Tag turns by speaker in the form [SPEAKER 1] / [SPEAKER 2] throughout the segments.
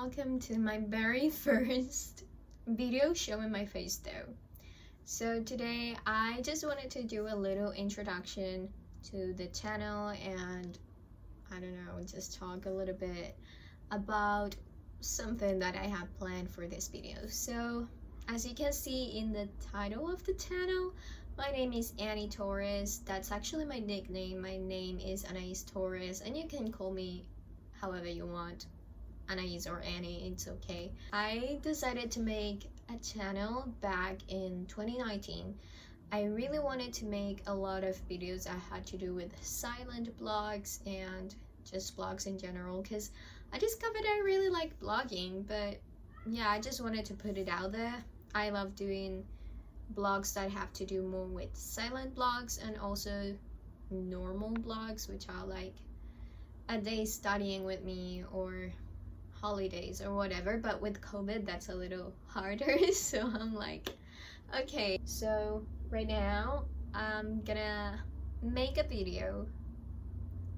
[SPEAKER 1] welcome to my very first video showing my face though. So today I just wanted to do a little introduction to the channel and I don't know, just talk a little bit about something that I have planned for this video. So as you can see in the title of the channel, my name is Annie Torres. That's actually my nickname. My name is Anais Torres and you can call me however you want. Anais or Annie, it's okay. I decided to make a channel back in 2019. I really wanted to make a lot of videos that had to do with silent blogs and just blogs in general because I discovered I really like blogging, but yeah, I just wanted to put it out there. I love doing blogs that have to do more with silent blogs and also normal blogs, which are like a day studying with me or holidays or whatever, but with COVID that's a little harder. So I'm like, okay, so right now I'm gonna make a video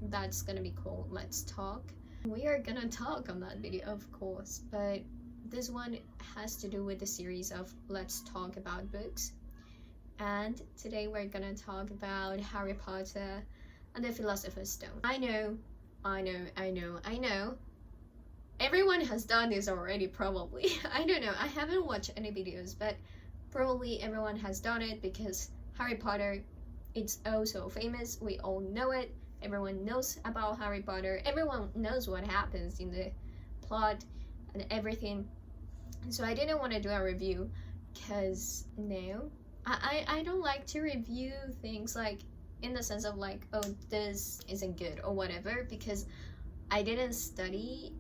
[SPEAKER 1] that's gonna be called Let's Talk. We are gonna talk on that video, of course, but this one has to do with the series of Let's Talk About Books, and today we're gonna talk about Harry Potter and the Philosopher's Stone. I know everyone has done this already, probably. I don't know, I haven't watched any videos, but probably everyone has done it because Harry Potter, it's oh so famous. We all know it. Everyone knows about Harry Potter. Everyone knows what happens in the plot and everything. So I didn't want to do a review because no, I don't like to review things like in the sense of like, oh, this isn't good or whatever, because I didn't study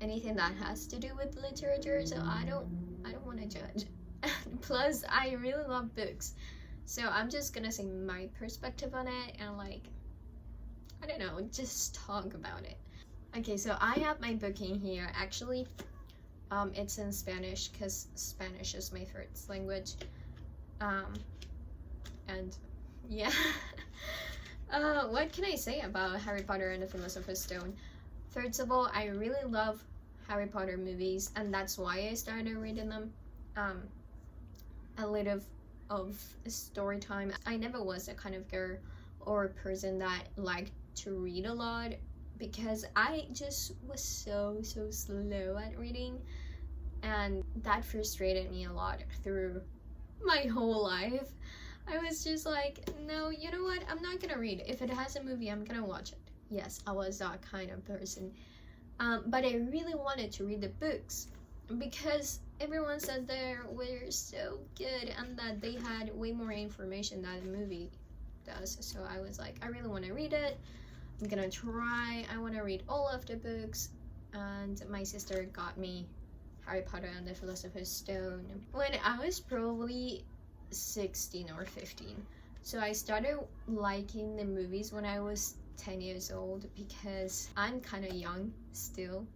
[SPEAKER 1] anything that has to do with literature, so I don't want to judge. Plus I really love books, so I'm just gonna say my perspective on it and like, I don't know, just talk about it. Okay, so I have my book in here. Actually it's in Spanish because Spanish is my first language, and yeah. What can I say about Harry Potter and the Philosopher's Stone? First of all, I really love Harry Potter movies, and that's why I started reading them. A little of story time. I never was a kind of girl or person that liked to read a lot because I just was so slow at reading, and that frustrated me a lot through my whole life. I was just like, no, you know what, I'm not gonna read. If it has a movie, I'm gonna watch it. Yes, I was that kind of person. But I really wanted to read the books because everyone said they were so good and that they had way more information than the movie does. So I was like, I really want to read it. I'm gonna try. I want to read all of the books. And my sister got me Harry Potter and the Philosopher's Stone when I was probably 16 or 15. So I started liking the movies when I was 10 years old because I'm kind of young still.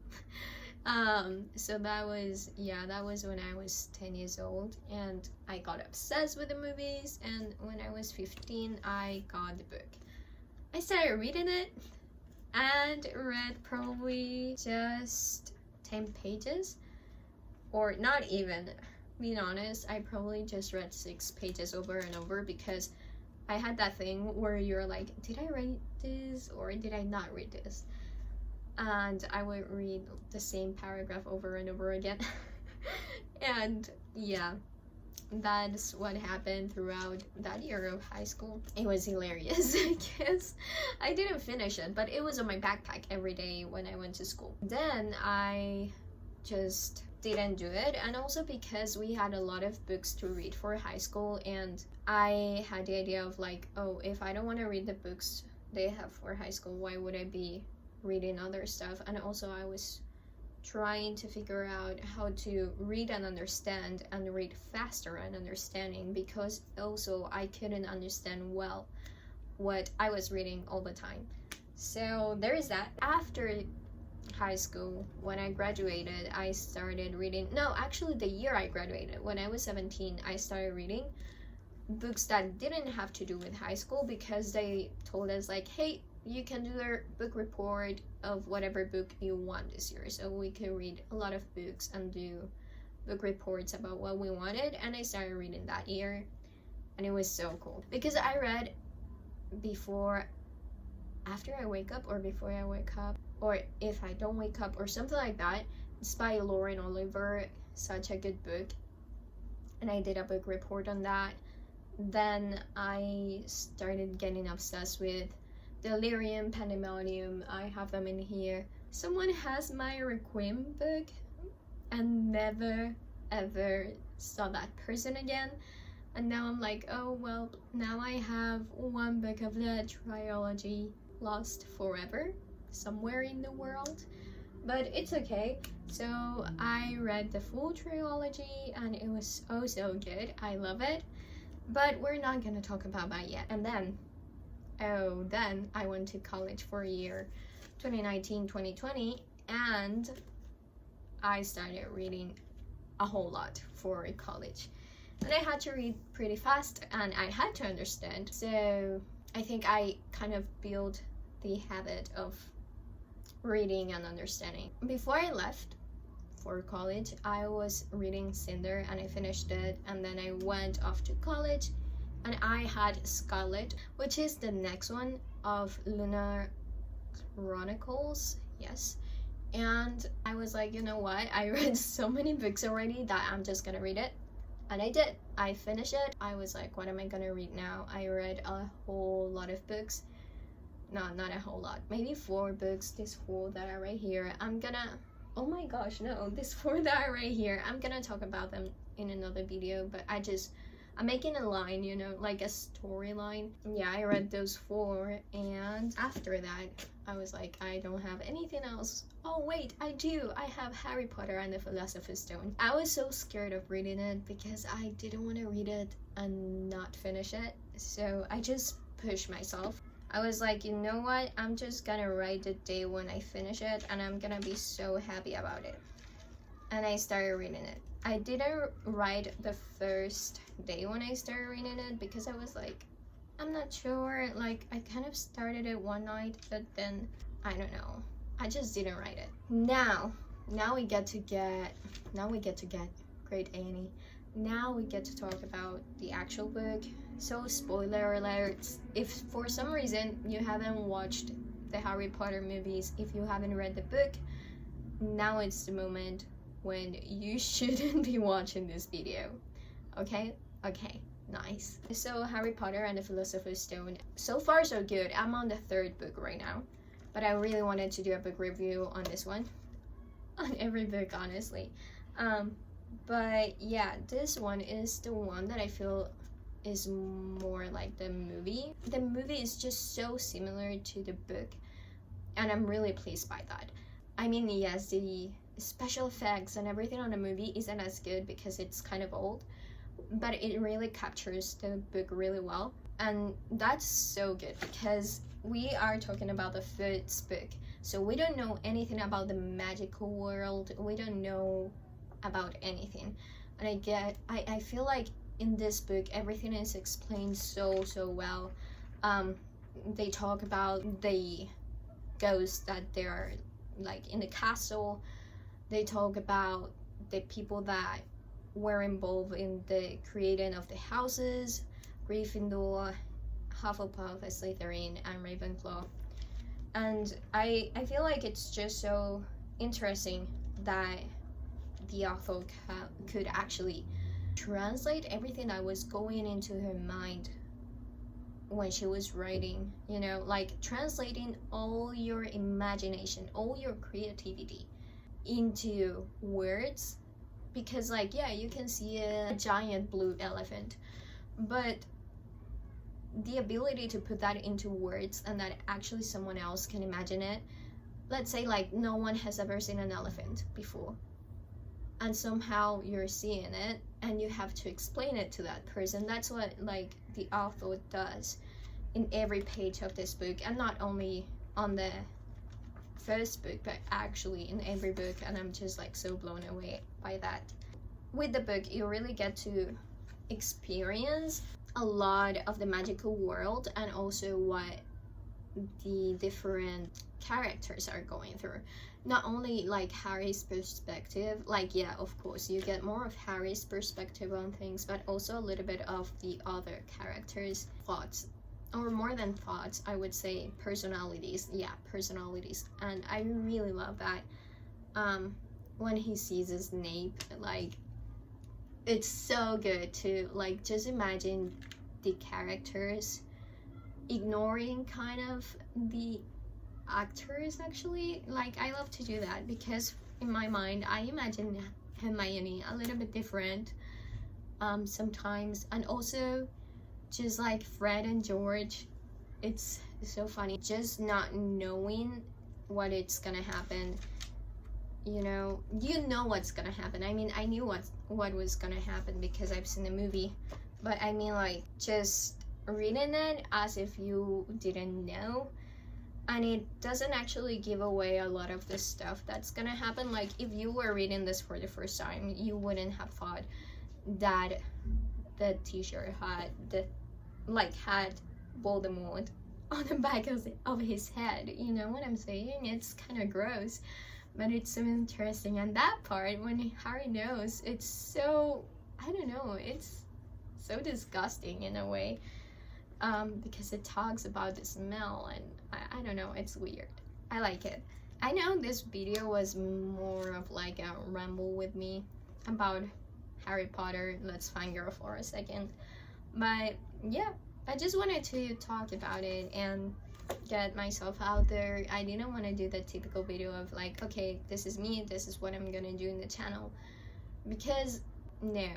[SPEAKER 1] So that was when I was 10 years old, and I got obsessed with the movies, and when I was 15 I got the book. I started reading it and read probably just 10 pages, or not even, being honest, I probably just read 6 pages over and over because I had that thing where you're like, did I read this or did I not read this? And I would read the same paragraph over and over again. And yeah, that's what happened throughout that year of high school. It was hilarious because I didn't finish it, but it was on my backpack every day when I went to school. Then I just didn't do it, and also because we had a lot of books to read for high school, and I had the idea of like, oh, if I don't want to read the books they have for high school, why would I be reading other stuff? And also I was trying to figure out how to read and understand, and read faster and understanding, because also I couldn't understand well what I was reading all the time. So there is that. After high school, when I graduated, I started reading, no, actually the year I graduated, when I was 17, I started reading books that didn't have to do with high school because they told us like, hey, you can do a book report of whatever book you want this year. So we could read a lot of books and do book reports about what we wanted, and I started reading that year, and it was so cool because I read before, after I wake up, or before I wake up, or if I don't wake up, or something like that. It's by Lauren Oliver, such a good book, and I did a book report on that. Then I started getting obsessed with Delirium, Pandemonium. I have them in here. Someone has my Requiem book and never ever saw that person again, and now I'm like, oh well, now I have one book of the trilogy lost forever somewhere in the world, but it's okay. So I read the full trilogy and it was oh so good. I love it, but we're not gonna talk about that yet. And then I went to college for a year, 2019-2020, and I started reading a whole lot for college, and I had to read pretty fast and I had to understand. So I think I kind of built the habit of reading and understanding. Before I left for college, I was reading Cinder and I finished it, and then I went off to college and I had Scarlet, which is the next one of Lunar Chronicles, yes. And I was like, you know what, I read so many books already that I'm just gonna read it. And I did. I finished it. I was like, what am I gonna read now? I read a whole lot of books. No, not a whole lot, maybe 4 books. These 4 that are right here, I'm gonna, oh my gosh, no, these 4 that are right here, I'm gonna talk about them in another video, but I'm making a line, you know, like a storyline. Yeah, I read those 4, and after that I was like, I don't have anything else. Oh wait, I do. I have Harry Potter and the Philosopher's Stone. I was so scared of reading it because I didn't want to read it and not finish it, so I just pushed myself. I was like, you know what, I'm just gonna write the day when I finish it and I'm gonna be so happy about it. And I started reading it. I didn't write the first day when I started reading it because I was like, I'm not sure, like I kind of started it one night, but then I don't know, I just didn't write it. Now we get to get Great Annie. Now we get to talk about the actual book. So spoiler alerts, if for some reason you haven't watched the Harry Potter movies, if you haven't read the book, now it's the moment when you shouldn't be watching this video. Okay, nice. So Harry Potter and the Philosopher's Stone, so far so good. I'm on the 3rd book right now, but I really wanted to do a book review on this one, on every book honestly. But yeah, this one is the one that I feel is more like the movie. The movie is just so similar to the book, and I'm really pleased by that. I mean, yes, the special effects and everything on the movie isn't as good because it's kind of old, but it really captures the book really well, and that's so good because we are talking about the 5th book, so we don't know anything about the magical world. We don't know about anything, and I feel like in this book everything is explained so well. They talk about the ghosts that they are like in the castle. They talk about the people that were involved in the creating of the houses, Gryffindor, Hufflepuff, Slytherin, and Ravenclaw. And I feel like it's just so interesting that the author could actually translate everything that was going into her mind when she was writing, you know, like translating all your imagination, all your creativity into words. Because like, yeah, you can see a giant blue elephant, but the ability to put that into words and that actually someone else can imagine it. Let's say like no one has ever seen an elephant before, and somehow you're seeing it and you have to explain it to that person. That's what like the author does in every page of this book, and not only on the 1st book, but actually in every book. And I'm just like so blown away by that. With the book, you really get to experience a lot of the magical world, and also what the different characters are going through. Not only like Harry's perspective, like yeah, of course you get more of Harry's perspective on things, but also a little bit of the other characters' thoughts, or more than thoughts, I would say personalities. Yeah, personalities. And I really love that. When he sees Snape, like it's so good to like just imagine the characters ignoring kind of the actors. Actually, like I love to do that because in my mind I imagine Hermione a little bit different sometimes, and also just like Fred and George. It's so funny just not knowing what it's gonna happen. You know what's gonna happen. I mean, I knew what was gonna happen because I've seen the movie, but I mean like just reading it as if you didn't know, and it doesn't actually give away a lot of the stuff that's gonna happen. Like if you were reading this for the first time, you wouldn't have thought that the t-shirt had Voldemort on the back of his head. You know what I'm saying? It's kind of gross, but it's so interesting. And that part when Harry knows, it's so, I don't know, it's so disgusting in a way, because it talks about the smell, and I don't know, it's weird. I like it. I know this video was more of like a ramble with me about Harry Potter. Let's fangirl for a second, but yeah, I just wanted to talk about it and get myself out there. I didn't want to do the typical video of like, okay, this is me, this is what I'm gonna do in the channel, because no,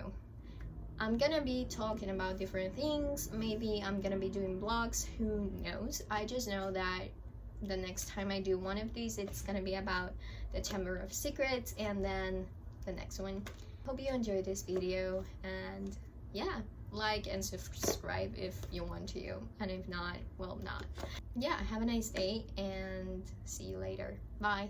[SPEAKER 1] I'm gonna be talking about different things. Maybe I'm gonna be doing vlogs, who knows. I just know that the next time I do one of these, it's gonna be about the Chamber of Secrets, and then the next one. Hope you enjoyed this video, and yeah, like and subscribe if you want to, and if not, well, not. Yeah, have a nice day and see you later. Bye.